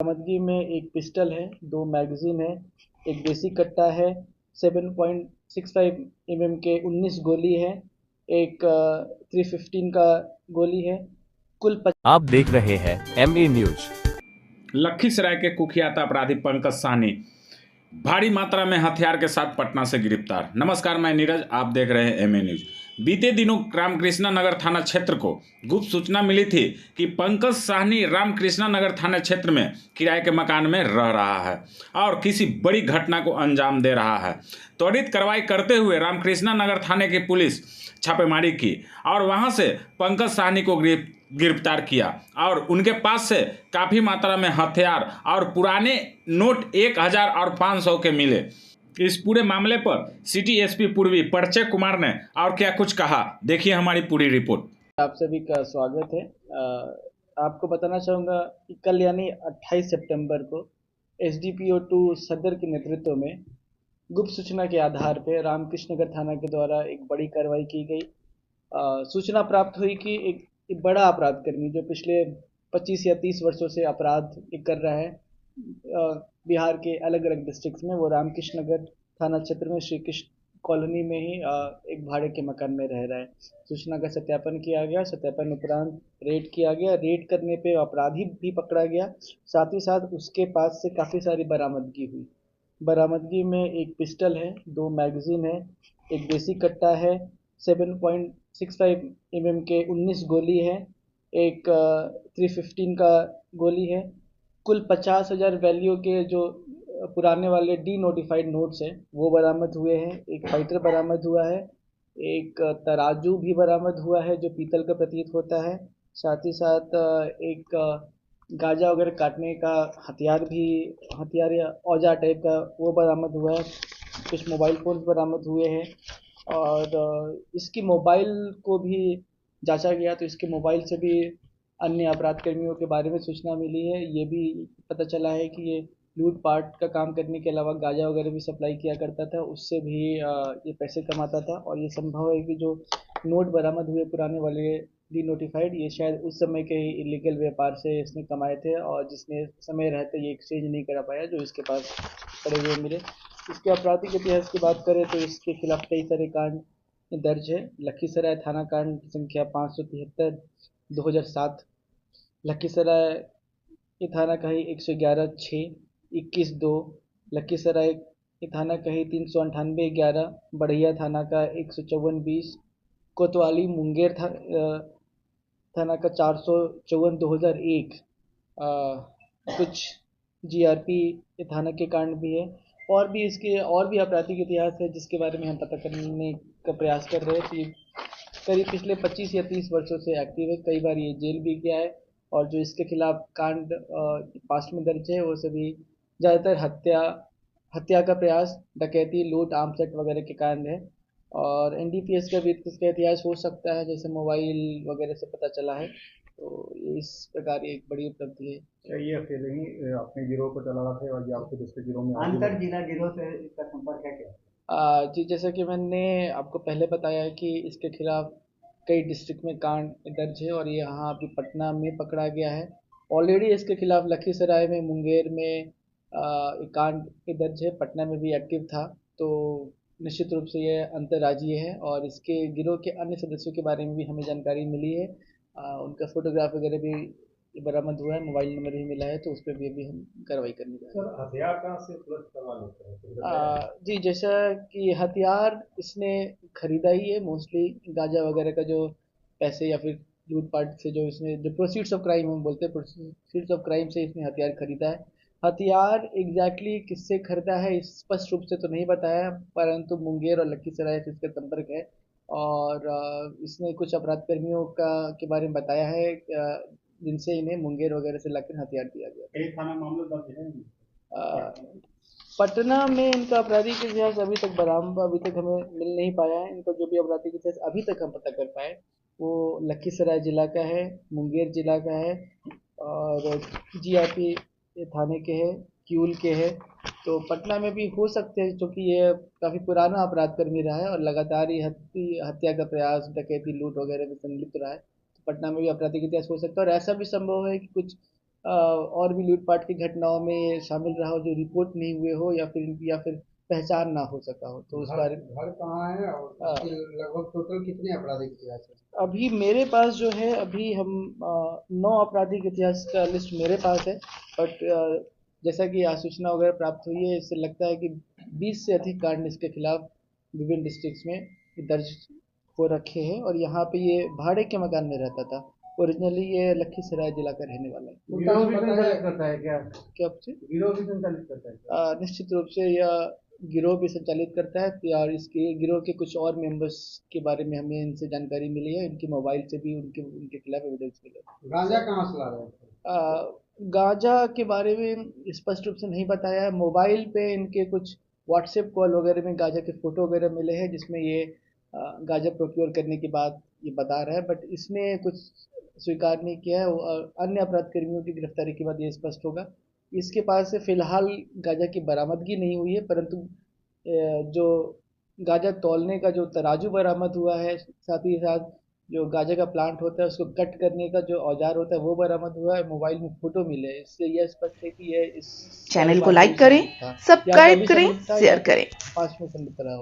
बरामदगी में एक पिस्टल है, 2 मैगजीन है, एक देसी कट्टा है, 7.65 के 19 गोली है, एक 315 का गोली है। कुल आप देख रहे हैं MA न्यूज। लखीसराय के कुख्यात अपराधी पंकज साहनी भारी मात्रा में हथियार के साथ पटना से गिरफ्तार। नमस्कार, मैं नीरज, आप देख रहे हैं MA न्यूज। बीते दिनों रामकृष्णा नगर थाना क्षेत्र को गुप्त सूचना मिली थी कि पंकज साहनी रामकृष्णा नगर थाना क्षेत्र में किराए के मकान में रह रहा है और किसी बड़ी घटना को अंजाम दे रहा है। त्वरित कार्रवाई करते हुए रामकृष्णा नगर थाने की पुलिस छापेमारी की और वहां से पंकज साहनी को गिरफ्तार किया और उनके पास से काफ़ी मात्रा में हथियार और पुराने नोट 1000 और 500 के मिले। इस पूरे मामले पर सिटी एसपी पूर्वी परिचय कुमार ने और क्या कुछ कहा, देखिए हमारी पूरी रिपोर्ट। आप सभी का स्वागत है। आपको बताना चाहूँगा कि कल यानी 28 सितंबर को SDPO 2 सदर के नेतृत्व में गुप्त सूचना के आधार पर रामकृष्ण नगर थाना के द्वारा एक बड़ी कार्रवाई की गई। सूचना प्राप्त हुई कि एक बड़ा अपराधकर्मी जो पिछले 25 या 30 वर्षों से अपराध कर रहा है बिहार के अलग अलग डिस्ट्रिक्ट्स में, वो रामकृष्ण नगर थाना क्षेत्र में श्री कृष्ण कॉलोनी में ही एक भाड़े के मकान में रह रहा है। सूचना का सत्यापन किया गया, सत्यापन उपरांत रेड किया गया। रेड करने पे अपराधी भी पकड़ा गया, साथ ही साथ उसके पास से काफ़ी सारी बरामदगी हुई। बरामदगी में एक पिस्टल है, 2 मैगजीन है, एक देसी कट्टा है, 7.65 के 19 गोली है, एक 315 का गोली है। कुल 50,000 वैल्यू के जो पुराने वाले डी नोटिफाइड नोट्स हैं वो बरामद हुए हैं। एक फाइटर बरामद हुआ है, एक तराजू भी बरामद हुआ है जो पीतल का प्रतीत होता है। साथ ही साथ एक गांजा वगैरह काटने का हथियार या औजार टाइप का वो बरामद हुआ है। कुछ मोबाइल फ़ोन बरामद हुए हैं और इसकी मोबाइल को भी जांचा गया तो इसके मोबाइल से भी अन्य अपराध कर्मियों के बारे में सूचना मिली है। ये भी पता चला है कि ये लूटपाट का काम करने के अलावा गांजा वगैरह भी सप्लाई किया करता था, उससे भी ये पैसे कमाता था। और ये संभव है कि जो नोट बरामद हुए पुराने वाले डी नोटिफाइड, ये शायद उस समय के इलीगल व्यापार से इसने कमाए थे और जिसने समय रहते ये एक्सचेंज नहीं करा पाया, जो इसके पास पड़े हुए मिले। इसके आपराधिक इतिहास की बात करें तो इसके खिलाफ कई सारे कांड दर्ज है। लखीसराय थाना कांड संख्या 573 2007, लखीसराय ये थाना कही 111/6 21/2, लखीसराय ये थाना कही 398/11, बढ़िया थाना का 154/20, कोतवाली मुंगेर थाना का 454/2001। कुछ GRP ये थाना के कांड भी है और भी इसके और भी आपराधिक इतिहास है जिसके बारे में हम पता करने का प्रयास कर रहे थे। करीब पिछले 25 या 30 वर्षों से एक्टिव है, कई बार ये जेल भी गया है और जो इसके खिलाफ कांड पास्ट में दर्ज है वो सभी ज़्यादातर हत्या का प्रयास, डकैती, लूट, आर्म्स एक्ट वगैरह के कांड है। और NDPS का भी इसका इतिहास हो सकता है, जैसे मोबाइल वगैरह से पता चला है। तो इस प्रकार ये एक बड़ी उपलब्धि है। क्या ये अकेले ही अपने गिरोह को चला रहा था और या फिर इसके गिरोह में अंतर जिला गिरोह से इसका संपर्क है क्या? जी, जैसा कि मैंने आपको पहले बताया है कि इसके खिलाफ कई डिस्ट्रिक्ट में कांड दर्ज है और ये यहाँ अभी पटना में पकड़ा गया है। ऑलरेडी इसके खिलाफ लखीसराय में, मुंगेर में एक कांड दर्ज है, पटना में भी एक्टिव था। तो निश्चित रूप से ये अंतर्राज्यीय है और इसके गिरोह के अन्य सदस्यों के बारे में भी हमें जानकारी मिली है। उनका फोटोग्राफ वगैरह भी बरामद हुआ है, मोबाइल नंबर भी मिला है, तो उस पर भी हम कार्रवाई करने जा रहे हैं। सर हथियार कहाँ से उपलब्ध करवा लेते हैं? जी, जैसा कि हथियार इसने खरीदा ही है, मोस्टली गांजा वगैरह का जो पैसे या फिर लूटपाट से जो इसने जो प्रोसीड्स ऑफ क्राइम हम बोलते हैं, प्रोसीड्स ऑफ क्राइम से इसने हथियार खरीदा है। हथियार एग्जैक्टली किससे खरीदा है स्पष्ट रूप से तो नहीं बताया, परंतु मुंगेर और लखीसराय से इसका संपर्क है और इसने कुछ अपराध कर्मियों के बारे में बताया है जिनसे इन्हें मुंगेर वगैरह से लाकर हथियार दिया गया। एक थाना मामला दर्ज है। पटना में इनका आपराधिक इतिहास अभी तक हमें मिल नहीं पाया है। इनका जो भी आपराधिक इतिहास अभी तक हम पता कर पाए वो लखीसराय जिला का है, मुंगेर जिला का है और GRP थाने के हैं, क्यूल के हैं। तो पटना में भी हो सकते हैं क्योंकि ये काफ़ी पुराना अपराध कर्मी रहा है और लगातार ही हत्या का प्रयास, डकैती, लूट वगैरह में संलिप्त रहा है। तो पटना में भी आपराधिक इतिहास हो सकता है और ऐसा भी संभव है कि कुछ और भी लूटपाट की घटनाओं में शामिल रहा हो जो रिपोर्ट नहीं हुए हो या फिर पहचान ना हो सका हो, तो उस बारे में घर कहाँ है और हाँ। इसके लगभग टोटल कितने आपराधिक इतिहास है? अभी मेरे पास जो है, अभी हम 9 आपराधिक इतिहास का लिस्ट मेरे पास है, बट जैसा कि सूचना वगैरह प्राप्त हुई है, इससे लगता है कि 20 से अधिक कांड इसके खिलाफ विभिन्न डिस्ट्रिक्ट्स में दर्ज हो रखे हैं, और यहाँ पे ये भाड़े के मकान में रहता था। ओरिजिनली ये लखीसराय जिला का रहने वाला है। गिरोह भी संचालित करता है क्या? क्या आपसे? गिरोह भी संचालित करता है क्या? निश्चित रूप से यह गिरोह भी संचालित करता है, और इसके गिरोह के कुछ और मेंबर्स के बारे में हमें इनसे जानकारी मिली है, इनके मोबाइल से भी उनके उनके खिलाफ एविडेंस मिले। गांजा कहाँ से ला रहे थे? गांजा के बारे में स्पष्ट रूप से नहीं बताया है। मोबाइल पे इनके कुछ व्हाट्सएप कॉल वगैरह में गांजा के फोटो वगैरह मिले हैं, जिसमें ये गांजा प्रोक्योर करने के बाद ये बता रहा है, बट इसने कुछ स्वीकार नहीं किया है। अन्य अपराध कर्मियों की गिरफ्तारी के बाद ये स्पष्ट होगा। इसके पास से फिलहाल गांजा की बरामदगी नहीं हुई है, परंतु जो गांजा तौलने का जो तराजू बरामद हुआ है, साथ ही साथ जो गांजे का प्लांट होता है उसको कट करने का जो औजार होता है वो बरामद हुआ है। मोबाइल में फोटो मिले हैं, इससे यह स्पष्ट है कि यह इस चैनल को कारोबार लाइक में करें, संलिप्त था, या तो सब्सक्राइब अभी करें, संलिप्त था शेयर या करें। पास में संलिप्त रहा हो।